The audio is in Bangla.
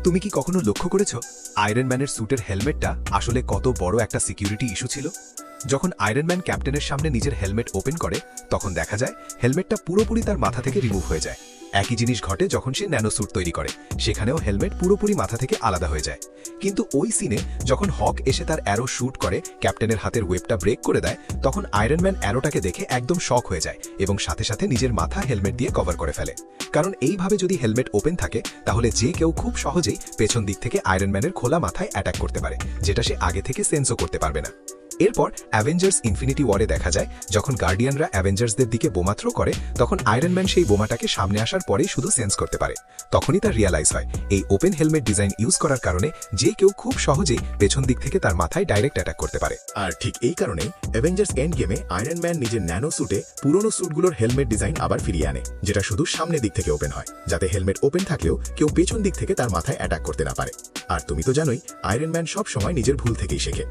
তুমি কি কখনো লক্ষ্য করেছো আয়রন ম্যানের স্যুটের হেলমেটটা আসলে কত বড় একটা সিকিউরিটি ইস্যু ছিল? যখন আয়রন ম্যান ক্যাপ্টেনের সামনে নিজের হেলমেট ওপেন করে তখন দেখা যায় হেলমেটটা পুরোপুরি তার মাথা থেকে রিমুভ হয়ে যায়। একই জিনিস ঘটে যখন সে ন্যানো স্যুট তৈরি করে, সেখানেও হেলমেট পুরোপুরি মাথা থেকে আলাদা হয়ে যায়। কিন্তু ওই সিনে যখন হক এসে তার অ্যারো শুট করে ক্যাপ্টেনের হাতের ওয়েবটা ব্রেক করে দেয়, তখন আয়রন ম্যান অ্যারোটাকে দেখে একদম শক হয়ে যায় এবং সাথে সাথে নিজের মাথা হেলমেট দিয়ে কভার করে ফেলে। কারণ এইভাবে যদি হেলমেট ওপেন থাকে তাহলে যে কেউ খুব সহজেই পেছন দিক থেকে আয়রন ম্যানের খোলা মাথায় অ্যাটাক করতে পারে, যেটা সে আগে থেকে সেন্সও করতে পারবে না। এরপর অ্যাভেঞ্জার্স ইনফিনিটি ওয়ারে দেখা যায় যখন গার্ডিয়ানরা অ্যাভেঞ্জার্সদের দিকে বোমা থ্রো করে তখন আয়রন ম্যান সেই বোমাটাকে সামনে আসার পরেই শুধু সেন্স করতে পারে। তখনই তার রিয়ালাইজ হয় এই ওপেন হেলমেট ডিজাইন ইউজ করার কারণে যে কেউ খুব সহজেই পেছন দিক থেকে তার মাথায় ডাইরেক্ট অ্যাটাক করতে পারে। আর ঠিক এই কারণেই অ্যাভেঞ্জার্স এন্ড গেমে আয়রন ম্যান নিজের ন্যানো স্যুটে পুরনো স্যুটগুলোর হেলমেট ডিজাইন আবার ফিরিয়ে আনে, যেটা শুধু সামনের দিক থেকে ওপেন হয়, যাতে হেলমেট ওপেন থাকলেও কেউ পেছন দিক থেকে তার মাথায় অ্যাটাক করতে না পারে। আর তুমি তো জানোই আয়রন ম্যান সব সময় নিজের ভুল থেকেই শেখে।